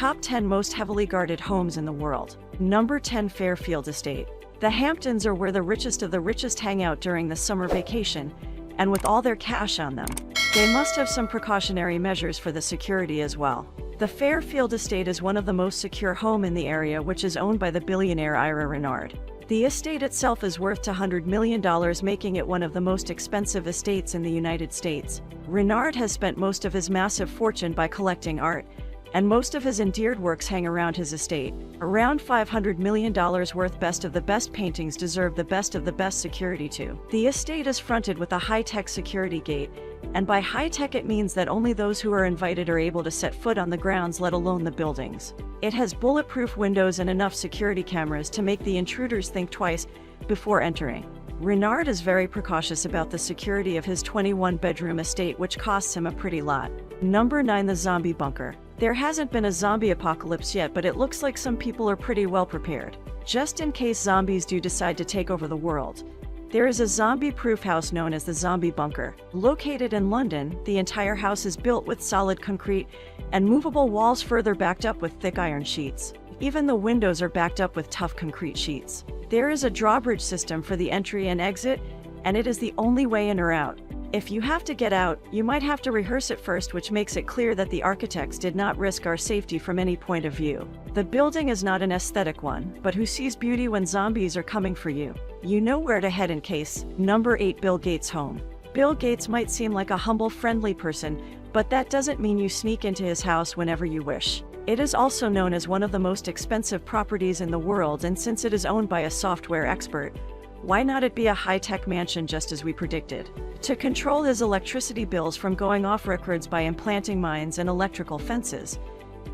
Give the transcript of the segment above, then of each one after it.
Top 10 most heavily guarded homes in the world. Number 10. Fairfield Estate. The Hamptons are where the richest of the richest hang out during the summer vacation, and with all their cash on them, they must have some precautionary measures for the security as well. The Fairfield Estate is one of the most secure homes in the area, which is owned by the billionaire Ira Renard. The estate itself is worth $200 million, making it one of the most expensive estates in the United States. Renard has spent most of his massive fortune by collecting art, and most of his endeared works hang around his estate. Around $500 million worth best of the best paintings deserve the best of the best security too. The estate is fronted with a high-tech security gate, and by high-tech it means that only those who are invited are able to set foot on the grounds, let alone the buildings. It has bulletproof windows and enough security cameras to make the intruders think twice before entering. Renard is very precautious about the security of his 21-bedroom estate, which costs him a pretty lot. Number 9. The Zombie Bunker. There hasn't been a zombie apocalypse yet, but it looks like some people are pretty well prepared. Just in case zombies do decide to take over the world, there is a zombie-proof house known as the Zombie Bunker. Located in London, the entire house is built with solid concrete and movable walls further backed up with thick iron sheets. Even the windows are backed up with tough concrete sheets. There is a drawbridge system for the entry and exit, and it is the only way in or out. If you have to get out, you might have to rehearse it first, which makes it clear that the architects did not risk our safety from any point of view. The building is not an aesthetic one, but who sees beauty when zombies are coming for you? You know where to head in case. Number 8. Bill Gates' home. Bill Gates might seem like a humble, friendly person, but that doesn't mean you sneak into his house whenever you wish. It is also known as one of the most expensive properties in the world, and since it is owned by a software expert, why not it be a high-tech mansion just as we predicted? To control his electricity bills from going off records by implanting mines and electrical fences,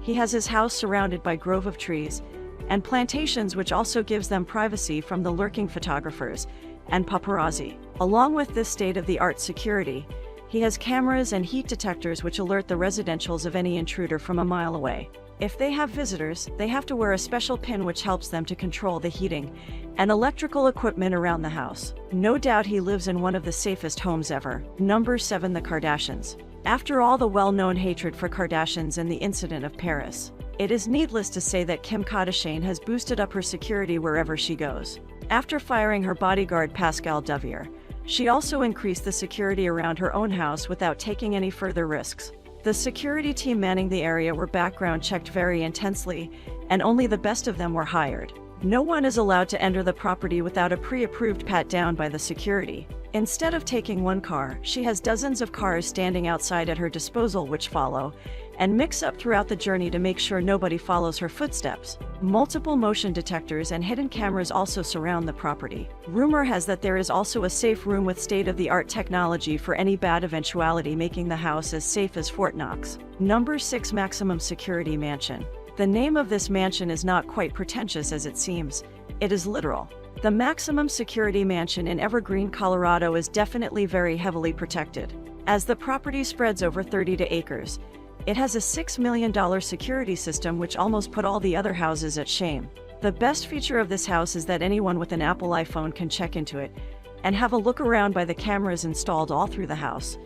he has his house surrounded by a grove of trees and plantations, which also gives them privacy from the lurking photographers and paparazzi. Along with this state-of-the-art security, he has cameras and heat detectors which alert the residentials of any intruder from a mile away. If they have visitors, they have to wear a special pin which helps them to control the heating and electrical equipment around the house. No doubt he lives in one of the safest homes ever. Number 7. The Kardashians. After all the well-known hatred for Kardashians and the incident of Paris, it is needless to say that Kim Kardashian has boosted up her security wherever she goes. After firing her bodyguard Pascal Duvier, she also increased the security around her own house without taking any further risks. The security team manning the area were background checked very intensely, and only the best of them were hired. No one is allowed to enter the property without a pre-approved pat-down by the security. Instead of taking one car, she has dozens of cars standing outside at her disposal which follow and mix up throughout the journey to make sure nobody follows her footsteps. Multiple motion detectors and hidden cameras also surround the property. Rumor has that there is also a safe room with state-of-the-art technology for any bad eventuality, making the house as safe as Fort Knox. Number 6. Maximum Security Mansion. The name of this mansion is not quite pretentious as it seems. It is literal. The Maximum Security Mansion in Evergreen, Colorado is definitely very heavily protected. As the property spreads over 30 acres, it has a $6 million security system which almost put all the other houses at shame. The best feature of this house is that anyone with an Apple iPhone can check into it and have a look around by the cameras installed all through the house.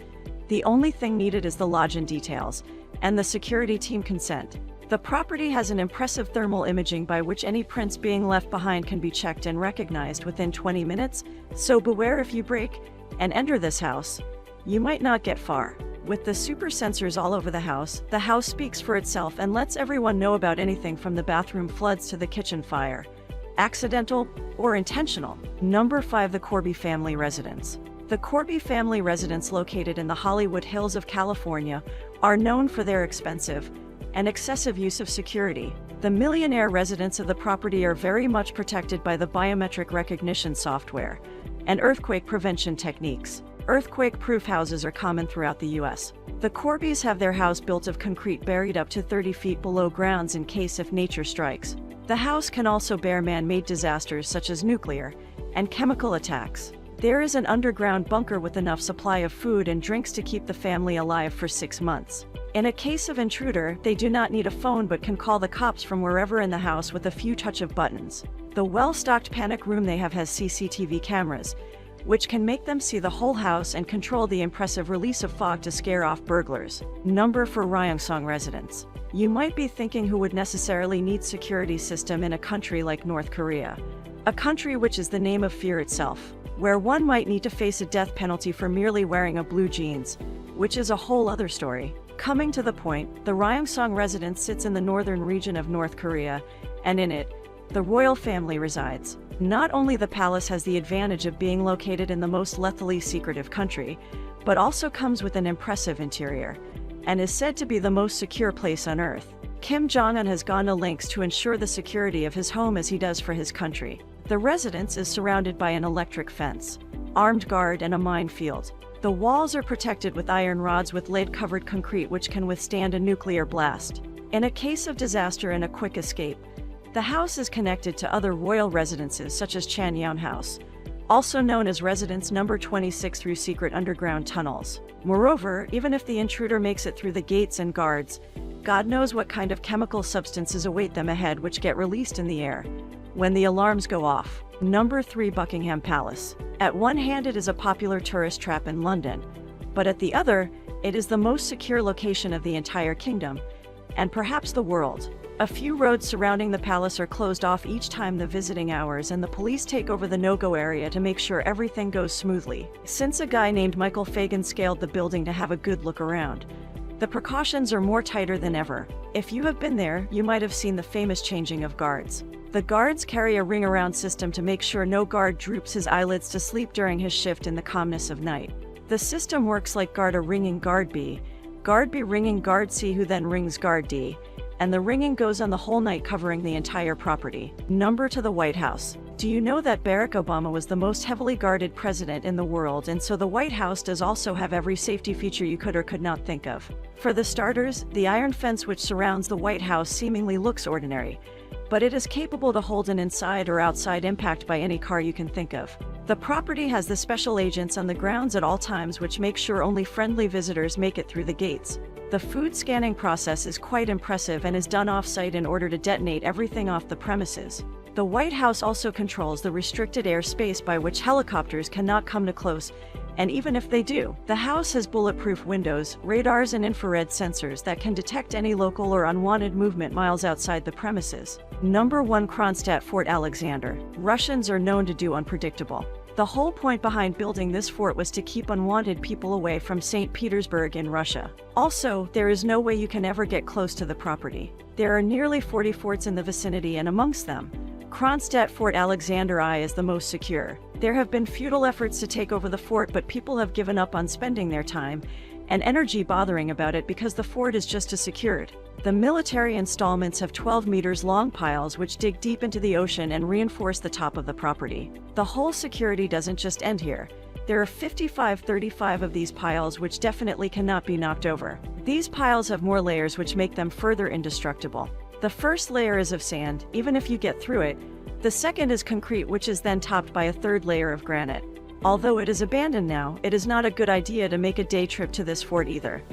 The only thing needed is the login details and the security team consent. The property has an impressive thermal imaging by which any prints being left behind can be checked and recognized within 20 minutes, so beware if you break and enter this house. You might not get far. With the super sensors all over the house speaks for itself and lets everyone know about anything from the bathroom floods to the kitchen fire, accidental or intentional. Number 5. The Corby Family Residence. The Corby family residence, located in the Hollywood Hills of California, are known for their expensive and excessive use of security. The millionaire residents of the property are very much protected by the biometric recognition software and earthquake prevention techniques. Earthquake-proof houses are common throughout the U.S. The Corbys have their house built of concrete buried up to 30 feet below grounds in case if nature strikes. The house can also bear man-made disasters such as nuclear and chemical attacks. There is an underground bunker with enough supply of food and drinks to keep the family alive for 6 months. In a case of intruder, they do not need a phone but can call the cops from wherever in the house with a few touch of buttons. The well-stocked panic room they have has CCTV cameras, which can make them see the whole house and control the impressive release of fog to scare off burglars. Number 4. Ryongsong Residence. You might be thinking, who would necessarily need security system in a country like North Korea? A country which is the name of fear itself, where one might need to face a death penalty for merely wearing a blue jeans, which is a whole other story. Coming to the point, the Ryongseong residence sits in the northern region of North Korea, and in it, the royal family resides. Not only the palace has the advantage of being located in the most lethally secretive country, but also comes with an impressive interior, and is said to be the most secure place on earth. Kim Jong-un has gone to lengths to ensure the security of his home as he does for his country. The residence is surrounded by an electric fence, armed guard, and a minefield. The walls are protected with iron rods with lead-covered concrete which can withstand a nuclear blast. In a case of disaster and a quick escape, the house is connected to other royal residences such as Chanyeon House, also known as Residence Number 26, through secret underground tunnels. Moreover, even if the intruder makes it through the gates and guards, God knows what kind of chemical substances await them ahead, which get released in the air when the alarms go off. Number 3, Buckingham Palace. At one hand, it is a popular tourist trap in London, but at the other, it is the most secure location of the entire kingdom, and perhaps the world. A few roads surrounding the palace are closed off each time the visiting hours, and the police take over the no-go area to make sure everything goes smoothly. Since a guy named Michael Fagan scaled the building to have a good look around, the precautions are more tighter than ever. If you have been there, you might have seen the famous changing of guards. The guards carry a ring-around system to make sure no guard droops his eyelids to sleep during his shift in the calmness of night. The system works like guard A ringing guard B ringing guard C, who then rings guard D, and the ringing goes on the whole night, covering the entire property. Number 2, the White House. Do you know that Barack Obama was the most heavily guarded president in the world, and so the White House does also have every safety feature you could or could not think of? For the starters, the iron fence which surrounds the White House seemingly looks ordinary, but it is capable to hold an inside or outside impact by any car you can think of. The property has the special agents on the grounds at all times, which make sure only friendly visitors make it through the gates. The food scanning process is quite impressive and is done off-site in order to detonate everything off the premises. The White House also controls the restricted airspace by which helicopters cannot come too close, and even if they do, the house has bulletproof windows, radars, and infrared sensors that can detect any local or unwanted movement miles outside the premises. Number 1, Kronstadt Fort Alexander. Russians are known to do unpredictable. The whole point behind building this fort was to keep unwanted people away from St. Petersburg in Russia. Also, there is no way you can ever get close to the property. There are nearly 40 forts in the vicinity, and amongst them, Kronstadt Fort Alexander I is the most secure. There have been futile efforts to take over the fort, but people have given up on spending their time and energy bothering about it because the fort is just as secured. The military installments have 12 meters long piles which dig deep into the ocean and reinforce the top of the property. The whole security doesn't just end here. There are 35 of these piles which definitely cannot be knocked over. These piles have more layers which make them further indestructible. The first layer is of sand, even if you get through it. The second is concrete, which is then topped by a third layer of granite. Although it is abandoned now, it is not a good idea to make a day trip to this fort either.